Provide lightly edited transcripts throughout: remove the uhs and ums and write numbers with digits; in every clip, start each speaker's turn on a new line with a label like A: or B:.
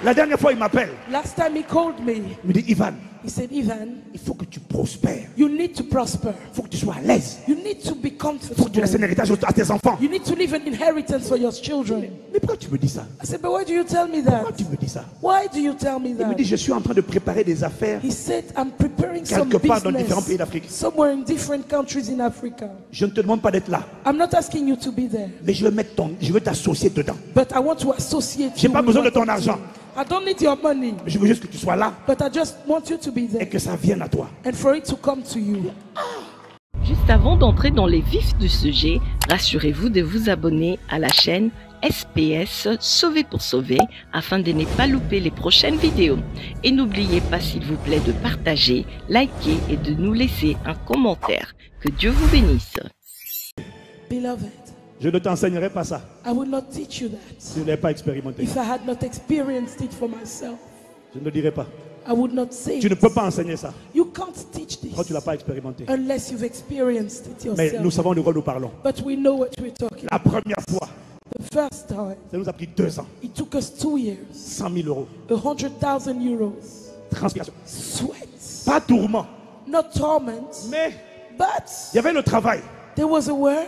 A: La dernière fois, il m'appelle.
B: Last time he called me,
A: Il me dit, Ivan,
B: he said, Ivan,
A: il faut que tu prospères.
B: you need to prosper.
A: Il faut que tu sois à l'aise.
B: You need to be
A: Il faut que tu
B: comfortable.
A: laisses un héritage à tes enfants.
B: You need to leave an inheritance for your children.
A: Mais pourquoi tu me dis ça?
B: I said, but why do you tell me
A: Pourquoi
B: that?
A: tu me dis ça?
B: Why do you tell me
A: Il me
B: that?
A: dit, je suis en train de préparer des affaires
B: He said, I'm preparing some
A: quelque part dans différents pays
B: business
A: d'Afrique.
B: somewhere in different countries in Africa.
A: Je ne te demande pas d'être là,
B: I'm not asking you to be there,
A: mais je veux t'associer dedans.
B: but I want to associate
A: J'ai
B: you
A: pas
B: with
A: besoin de
B: what
A: ton
B: I'm
A: argent.
B: doing. I don't need your money,
A: Mais je veux juste que tu sois là
B: but I just want you to be
A: et
B: there
A: que ça vienne à toi.
B: and for it to come to you.
C: Juste avant d'entrer dans les vifs du sujet, rassurez-vous de vous abonner à la chaîne SPS Sauver pour Sauver afin de ne pas louper les prochaines vidéos. Et n'oubliez pas s'il vous plaît de partager, liker et de nous laisser un commentaire. Que Dieu vous bénisse.
B: Beloved,
A: Je ne t'enseignerai pas ça
B: I will not teach you that
A: si je ne l'ai pas expérimenté.
B: if I had not experienced it for myself.
A: Je ne le dirai pas.
B: I would not say
A: Tu ne
B: it.
A: peux pas enseigner ça
B: You can't teach
A: quand tu ne l'as
B: this
A: pas expérimenté.
B: unless you've experienced it
A: Mais nous
B: yourself.
A: savons de quoi nous parlons.
B: But we know what we're talking
A: La
B: about.
A: première fois,
B: The first time,
A: ça nous a pris 2 ans,
B: it took us 2 years,
A: 100 000 euros,
B: 100,000 euros,
A: transpiration.
B: sweat,
A: Pas tourment,
B: not torment,
A: mais
B: but
A: il y avait le travail.
B: there was a word.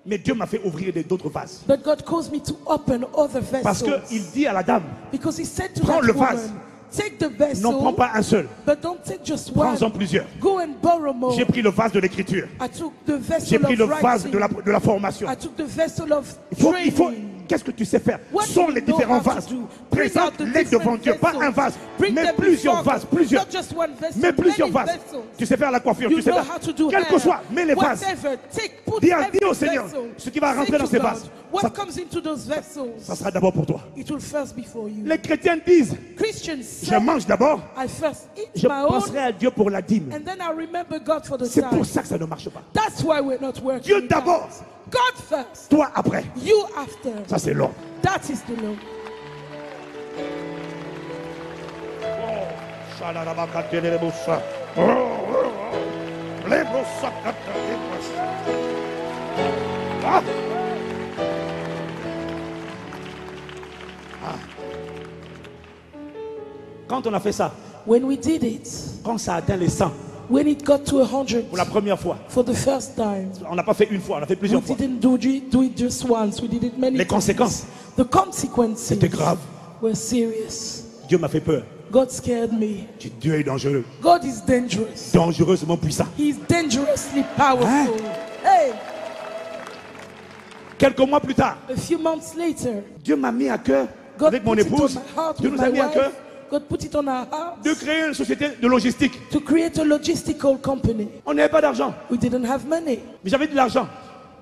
A: Mais Dieu m'a fait ouvrir d'autres vases.
B: But God caused me to open other
A: Parce
B: vessels.
A: qu'il dit à la dame,
B: Because he said to
A: Prends
B: that
A: le
B: woman,
A: vase.
B: take the
A: non, prends
B: vessel,
A: pas un seul,
B: but don't take just one.
A: prends-en plusieurs.
B: Go and borrow more.
A: J'ai pris le vase de l'écriture.
B: I took the
A: J'ai
B: vessel
A: pris le
B: of
A: vase
B: writing.
A: de la formation.
B: I took the vessel of
A: Il faut,
B: training.
A: qu'est-ce que tu sais faire?
B: What
A: Sont
B: do you
A: les
B: know
A: différents
B: how to
A: vases.
B: do? Bring out the
A: Présente-les
B: different
A: devant Dieu, pas
B: vessels.
A: un vase,
B: Bring
A: mais
B: them
A: plusieurs
B: before
A: vases,
B: God.
A: plusieurs.
B: Not just one vessel,
A: Mais plusieurs
B: many
A: vases.
B: vessels.
A: Tu sais faire la coiffure,
B: You
A: tu sais
B: know
A: faire.
B: how to do
A: Quel que
B: hair.
A: soit, mets les vases.
B: Whatever, put
A: Dis
B: every
A: au Seigneur,
B: vessel.
A: ce qui va
B: Say
A: rentrer dans
B: to
A: ces
B: God,
A: vases.
B: What
A: Ça-
B: comes into those vessels,
A: Ça sera d'abord pour toi.
B: it will first be for you.
A: Les chrétiens disent,
B: Christians
A: je
B: say,
A: mange d'abord,
B: I first eat
A: je
B: my own,
A: penserai à Dieu pour la dîme.
B: and then I remember God for the
A: C'est
B: time.
A: pour ça que ça ne marche pas.
B: That's why we're not working.
A: Dieu
B: it
A: d'abord,
B: out. God first,
A: toi après.
B: you after.
A: Ça c'est l'ordre.
B: That is the law.
A: Quand on a fait ça,
B: When we did it,
A: quand ça a atteint les 100,
B: when it got to 100
A: pour la première fois,
B: for the first time,
A: on n'a pas fait une fois, on a fait
B: we
A: plusieurs fois.
B: didn't do it just once. We did it many
A: Les
B: times.
A: conséquences,
B: The consequences
A: c'était grave.
B: were serious.
A: Dieu m'a fait peur.
B: God scared me.
A: Dieu est dangereux.
B: God is dangerous.
A: Dangereusement puissant.
B: He is dangerously powerful. Hey,
A: Quelques mois plus tard,
B: a few months later,
A: Dieu m'a mis à cœur,
B: God
A: avec mon
B: put it on
A: épouse,
B: my heart
A: Dieu
B: with
A: nous a
B: my
A: mis à cœur
B: wife. God put it on our heart
A: de créer une société de logistique.
B: to create a logistical company.
A: On n'avait pas d'argent,
B: We didn't have money,
A: mais j'avais de l'argent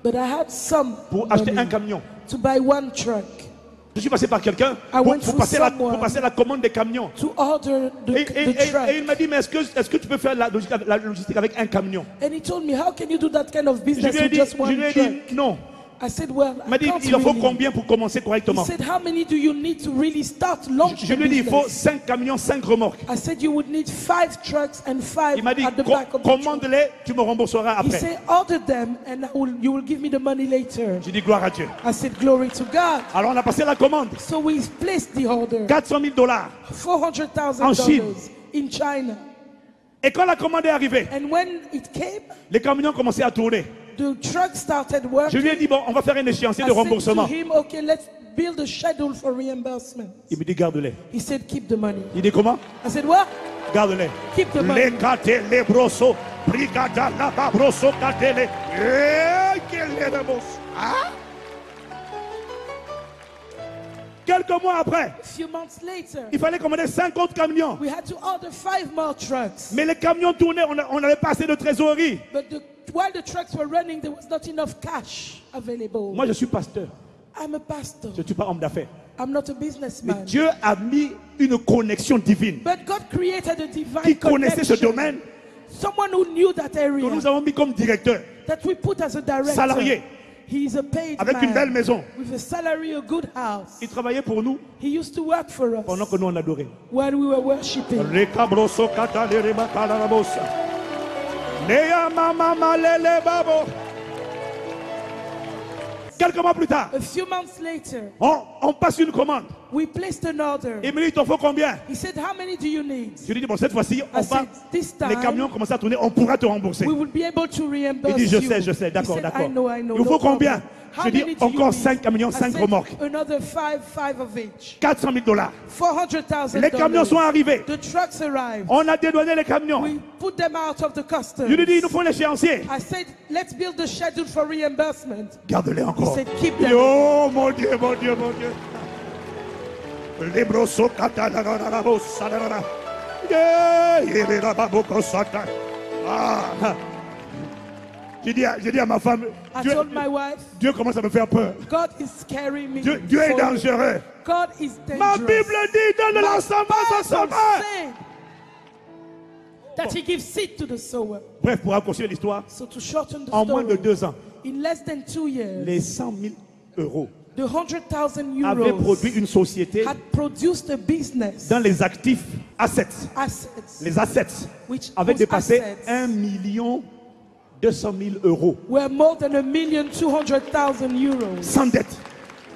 B: but I had some
A: pour acheter
B: money
A: un camion.
B: to buy one truck,
A: Je suis passé par quelqu'un
B: I
A: pour
B: went through someone.
A: passer la commande des camions.
B: to order
A: Et
B: the truck.
A: il m'a dit, mais est-ce que tu peux faire la logistique avec un camion?
B: And he told me, how can you do that kind of
A: Je
B: business
A: lui ai
B: with
A: dit,
B: just one truck?
A: non.
B: I said, well,
A: Il m'a
B: I
A: dit,
B: can't
A: il en faut
B: really.
A: combien pour commencer
B: He
A: correctement?
B: said, how many do you need to really start launch
A: Je
B: the
A: lui ai dit, il faut
B: business?
A: 5 camions, 5 remorques.
B: I said, you would need 5 trucks and 5
A: Il m'a dit,
B: at the back of the truck.
A: commande-les, tu me rembourseras
B: He
A: après.
B: said, order them and you will give me the money later.
A: J'ai dit, gloire à Dieu.
B: I said, glory to God.
A: Alors on a passé la commande.
B: So we placed the order,
A: 400 000 $, En Chine.
B: $400,000 in China.
A: Et quand la commande est arrivée,
B: And when it came,
A: les camions commençaient à tourner.
B: the truck started
A: Je
B: working.
A: lui ai dit, bon, on va faire un échéancier
B: I
A: de
B: said to
A: remboursement.
B: him, okay, let's build a schedule for reimbursement.
A: Il me dit, garde-les.
B: He said, keep the money.
A: Il dit, comment?
B: I said, what?
A: Garde-les.
B: Keep the money.
A: Les kate, les brosso, brigada, la babroso, katele. Quelques mois après,
B: A few months later,
A: il fallait commander 50 camions.
B: we had to order 5 more trucks.
A: Mais les camions tournaient, on n'avait pas assez de trésorerie.
B: But while the trucks were running, there was not enough cash available.
A: Moi, je suis pasteur.
B: I'm a pastor.
A: Je ne suis pas homme d'affaires.
B: I'm not a
A: Mais
B: businessman.
A: Dieu a mis une connexion divine.
B: But God created a divine
A: Qui connaissait ce
B: connection.
A: domaine,
B: Someone who knew that
A: que
B: area,
A: nous avons mis comme directeur,
B: that we put as a director.
A: salarié,
B: He is a paid
A: avec
B: man
A: une belle maison.
B: with a salary, a good house.
A: Il travaillait pour nous
B: He used to work for us
A: pendant que nous on adorait.
B: when we were worshiping.
A: Rekabroso katalere bakalarabosa. Neya mama malele babo. Quelques mois plus tard,
B: A few months later,
A: on passe une commande.
B: We placed an order.
A: Il me dit, il t'en faut combien?
B: He said, how many do you need?
A: Je lui dis, bon, cette fois-ci, on
B: I
A: va,
B: said, this
A: les
B: time,
A: camions commencent à tourner, on pourra te rembourser.
B: we will be able to reimburse
A: Il dit,
B: you.
A: je sais, d'accord,
B: He said,
A: d'accord.
B: I know,
A: Il
B: no
A: vous faut combien?
B: problem. How
A: Je dis,
B: many do you
A: encore
B: need?
A: 5 camions,
B: I
A: 5
B: said,
A: remorques.
B: another five of each.
A: $400,000.
B: $400,000.
A: Les camions sont arrivés.
B: The trucks arrived.
A: On a dédouané les camions.
B: We put them out of the customs.
A: Je lui dis, il nous faut l'échéancier.
B: I said, let's build the schedule for reimbursement.
A: Garde-les encore.
B: He said, keep them.
A: Oh mon Dieu, mon Dieu, mon Dieu. Les brossos catalana, bossa, ah. J'ai dit à ma femme,
B: I told my wife,
A: Dieu commence à me faire peur.
B: God is scaring me.
A: Dieu est dangereux.
B: God is dangerous.
A: Ma Bible dit, donne de la semence au
B: Bible
A: semeur.
B: said that he gives seed to the sower.
A: Bref, pour raccourcir l'histoire,
B: So to shorten the
A: en moins
B: story,
A: de 2 ans,
B: in less than 2 years,
A: les 100,000 euros
B: the 100,000
A: avaient
B: euros
A: produit une société
B: had produced a business,
A: dans les actifs, assets.
B: assets,
A: assets
B: which
A: avaient
B: whose
A: dépassé
B: assets
A: 1,2 million euros.
B: were more than 1,200,000 euros,
A: Sans dette.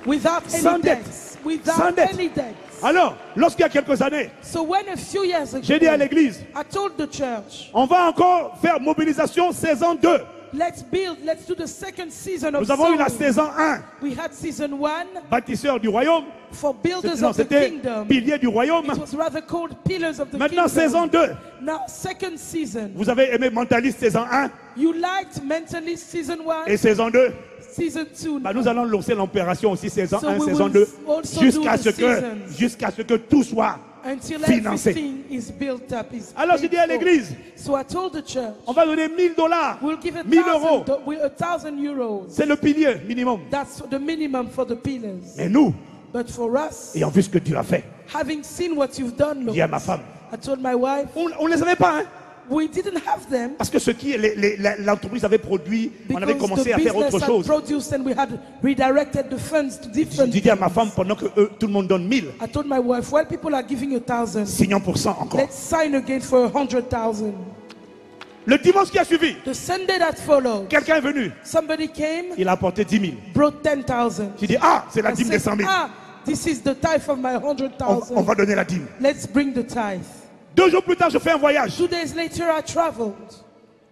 B: without
A: Sans
B: any
A: dette.
B: debts,
A: Sans
B: without
A: dette.
B: any debts.
A: Alors, lorsqu'il y a quelques années,
B: So when a few years ago,
A: j'ai dit à l'église,
B: I told the church,
A: on va encore faire mobilisation saison 2.
B: let's do the second season of
A: Nous avons eu la
B: sowing.
A: saison 1,
B: We had season 1
A: bâtisseurs du royaume.
B: for builders
A: Non,
B: of the
A: c'était
B: kingdom.
A: piliers du royaume.
B: It was rather called pillars of the
A: Maintenant,
B: kingdom.
A: saison 2.
B: Now, second season.
A: Vous avez aimé Mentaliste saison 1
B: You liked Mentalist season 1,
A: et saison 2.
B: season 2.
A: Bah, nous allons lancer l'opération aussi saison
B: So
A: 1,
B: we
A: saison
B: will
A: 2,
B: also
A: jusqu'à
B: do
A: ce
B: the
A: que,
B: seasons.
A: jusqu'à ce que tout soit
B: Until
A: financé.
B: everything is built up.
A: Alors j'ai dit à l'église,
B: So I told the church,
A: on va donner $1,000,
B: we'll give
A: 1,000 euros.
B: 1,000 euros.
A: C'est le pilier minimum.
B: That's the minimum for the pillars.
A: Mais nous,
B: But for us,
A: ayant vu ce que Dieu a fait,
B: having seen what you've done,
A: j'ai dit à
B: Lord,
A: ma femme,
B: I told my wife,
A: on ne les avait pas, hein,
B: we didn't have them
A: parce que ce qui l'entreprise avait produit, on avait
B: because
A: commencé
B: the
A: à faire
B: business
A: autre
B: had
A: chose.
B: produced and we had redirected the funds to different.
A: J'ai dit à ma femme, pendant que tout le monde donne 1,000,
B: I told my wife, while people are giving 1,000,
A: signons pour 100 encore.
B: let's sign again for 100,000.
A: Le dimanche qui a suivi,
B: The Sunday that followed,
A: quelqu'un est venu,
B: somebody came,
A: il a apporté 10 000.
B: brought 10,000.
A: J'ai dit, ah, c'est la
B: I
A: dîme des
B: said,
A: 100 000.
B: this is the tithe of my
A: On
B: 100,000.
A: va donner la dîme.
B: Let's bring the tithe.
A: 2 jours plus tard, je fais un voyage.
B: 2 days later, I traveled.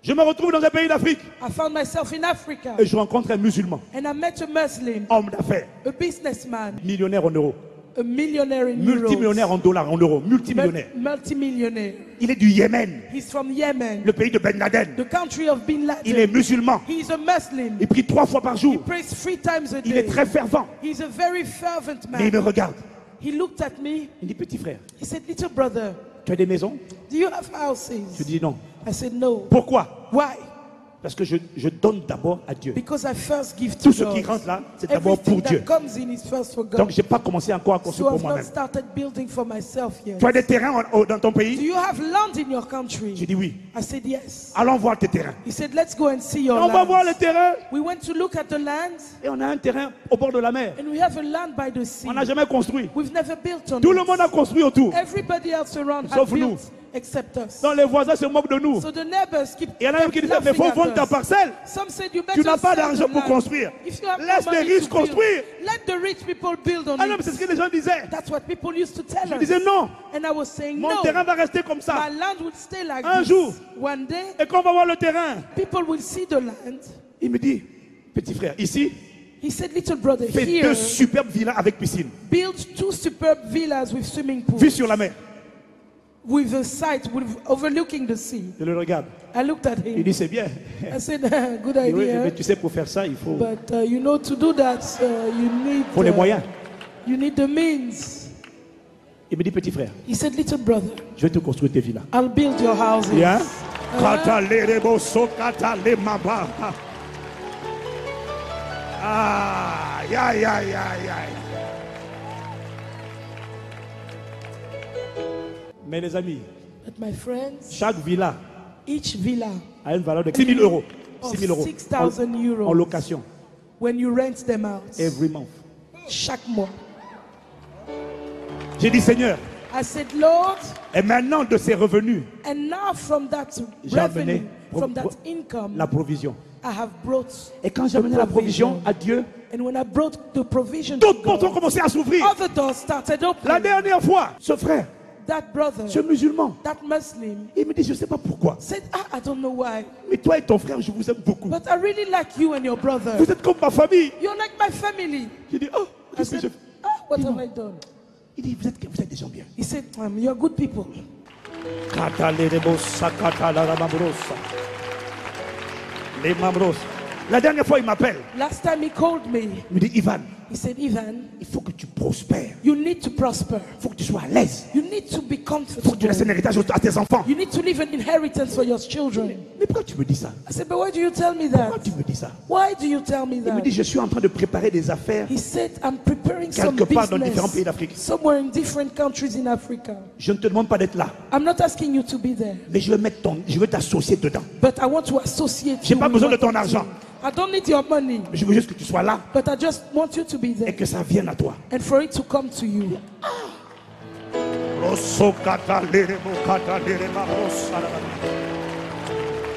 A: Je me retrouve dans un pays d'Afrique
B: I found myself in Africa
A: et je rencontre un musulman,
B: and I met a Muslim,
A: homme d'affaires,
B: a businessman,
A: millionnaire en euros,
B: a millionaire in
A: multimillionnaire
B: euros,
A: en dollars, en euros, multimillionnaire.
B: multimillionaire.
A: Il est du Yémen,
B: He's from Yemen,
A: le pays de Ben Laden.
B: the country of Bin
A: Il est
B: Laden.
A: musulman.
B: He's a Muslim.
A: Il prie 3 fois par
B: He
A: jour.
B: prays 3 times a
A: Il est
B: day.
A: très fervent.
B: He's a very fervent
A: Mais il me
B: man.
A: regarde.
B: He looked at me.
A: Il dit, petit frère,
B: He said, little brother,
A: tu as des maisons?
B: do you have
A: Je
B: houses?
A: dis non.
B: I said, no.
A: Pourquoi?
B: Why?
A: Parce que je donne d'abord à Dieu.
B: Because I first give to
A: Tout ce qui
B: God.
A: rentre là, c'est d'abord pour
B: Everything
A: Dieu.
B: that comes in is first for
A: Donc
B: God.
A: je n'ai pas commencé encore à construire
B: So
A: pour
B: I've not
A: moi-même.
B: started building for myself yet.
A: Tu as des terrains dans ton
B: Do
A: pays?
B: you have land in your
A: J'ai
B: country?
A: dit oui.
B: I said yes.
A: Allons voir tes terrains.
B: He said, let's go and see your
A: On va voir les
B: land.
A: terrains
B: We went to look at the land,
A: et on a un terrain au bord de la mer.
B: and we have a land by the sea.
A: On n'a jamais construit.
B: We've never built on
A: Tout le
B: it.
A: monde a construit autour.
B: Everybody else around
A: Sauf
B: has
A: nous.
B: built except us.
A: Donc les voisins se moquent de nous.
B: So the neighbors keep
A: Et il y en a même qui disaient, mais il faut
B: laughing
A: vendre
B: at
A: ta
B: us.
A: parcelle.
B: Some said you
A: Tu
B: better
A: n'as pas
B: sell
A: d'argent
B: the
A: pour
B: land.
A: construire.
B: If you have no
A: Laisse les
B: money
A: riches
B: to build,
A: construire.
B: let the rich people build on
A: Ah non, mais c'est ce
B: it.
A: que les gens disaient.
B: That's what people used to tell
A: Je
B: us.
A: disais non.
B: And I was saying
A: Mon
B: no.
A: terrain va rester comme ça.
B: My land would stay like
A: Un
B: this.
A: jour.
B: One day,
A: Et quand on va voir le terrain,
B: people will see the land.
A: il me dit, petit frère, ici,
B: He said, little brother,
A: fais 2
B: here,
A: superbes villas avec piscine.
B: build 2 superb villas with swimming
A: Vue
B: pools,
A: sur la mer.
B: with a sight overlooking the sea.
A: Je le regarde.
B: I looked at
A: Il
B: him.
A: dit, c'est bien.
B: I said, good
A: Et oui,
B: idea.
A: mais tu sais, pour faire ça, il faut
B: But you know, to do that,
A: les moyens.
B: you need the means.
A: Il me dit, petit frère,
B: He said, little brother,
A: je vais te construire tes villas.
B: I'll build your houses.
A: Yeah? Ah, aïe, aïe, aïe, aïe. Mais les amis,
B: But my friends,
A: chaque villa
B: each villa
A: a une valeur de 6 000 euros.
B: of
A: 6 000 euros
B: 6,000
A: en
B: euros
A: location,
B: when you rent them out
A: every month.
B: chaque mois.
A: J'ai dit, Seigneur,
B: I said, Lord,
A: et maintenant de ces revenus,
B: and now from that
A: j'ai amené
B: revenue, from that income,
A: la provision.
B: I have brought.
A: Et quand j'ai amené la provision à Dieu,
B: And when I brought the provision to
A: d'autres portes ont
B: God,
A: commencé à s'ouvrir.
B: other doors started
A: La
B: opening.
A: dernière fois, ce frère,
B: That brother,
A: ce musulman,
B: that Muslim,
A: il me dit, je ne sais pas pourquoi,
B: said, I don't know why,
A: mais toi et ton frère, je vous aime beaucoup.
B: but I really like you and your brother.
A: Vous êtes comme ma famille.
B: You're like my family.
A: J'ai dit, oh,
B: I
A: qu'est-ce que
B: said,
A: je fais?
B: what have I done?
A: Il dit, vous êtes des gens bien.
B: He said, you're good people.
A: Les mambros. La dernière fois, il m'appelle.
B: Last time he called me,
A: Il me dit, Ivan,
B: he said, Ivan,
A: il faut que tu prospères.
B: you need to prosper.
A: Il faut que tu sois à l'aise.
B: You need to be
A: Il faut que tu
B: comfortable.
A: laisses un héritage à tes enfants.
B: You need to leave an inheritance for your children.
A: Mais pourquoi tu me dis ça?
B: I said, but why do you tell me
A: Pourquoi
B: that?
A: tu me dis ça?
B: Why do you tell me
A: Il me
B: that?
A: dit, je suis en train de préparer des affaires
B: He said, I'm preparing some
A: quelque part dans différents pays
B: business
A: d'Afrique.
B: somewhere in different countries in Africa.
A: Je ne te demande pas d'être là,
B: I'm not asking you to be there,
A: mais je veux t'associer dedans.
B: but I want to associate
A: J'ai
B: you
A: pas
B: with
A: besoin de
B: what
A: ton
B: I'm
A: argent.
B: doing. I don't need your money,
A: Mais je veux juste que tu sois là
B: but I just want you to be
A: et
B: there
A: que ça vienne à toi.
B: and for it to come to you.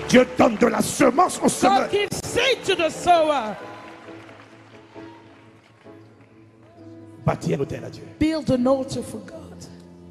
A: Dieu donne de la semence au semeur.
B: God gives seed to the sower.
A: Bâtir un hôtel à Dieu.
B: Build an altar for God.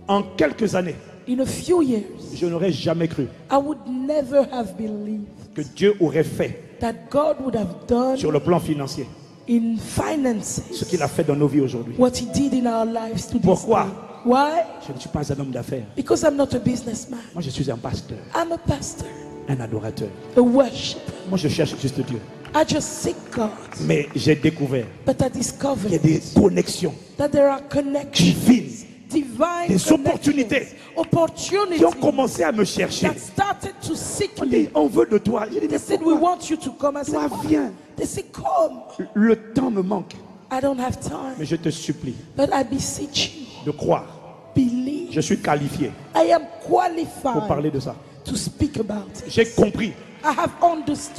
A: En quelques années,
B: In a few years,
A: je n'aurais jamais cru
B: I would never have believed
A: que Dieu aurait fait
B: that God would have done
A: sur le plan financier
B: in
A: ce
B: finances
A: qu'il a fait dans nos vies aujourd'hui.
B: what He did in our lives to this
A: Pourquoi?
B: day. Why?
A: Je ne suis pas un homme d'affaires.
B: Because I'm not a businessman.
A: Moi, je suis un pasteur,
B: I'm a pastor,
A: un adorateur.
B: a worshiper.
A: Moi, je cherche juste Dieu.
B: I just seek God.
A: Mais j'ai découvert
B: But I
A: qu'il y a
B: discovered
A: des connexions
B: that there are connections,
A: divines
B: divine
A: des
B: connections,
A: opportunités
B: opportunities
A: qui ont commencé à me chercher.
B: that started to seek
A: On
B: me.
A: dit, on veut de toi. J'ai dit,
B: They
A: mais
B: said, we
A: pourquoi?
B: want you to come. I said,
A: Toi,
B: "Why?"
A: viens.
B: They said, come.
A: Le temps me manque.
B: I don't have time.
A: Mais je te supplie
B: But I beseech you,
A: de croire.
B: believe.
A: Je suis qualifié
B: I am
A: pour
B: qualified
A: parler de ça.
B: to speak about it.
A: J'ai compris
B: I have understood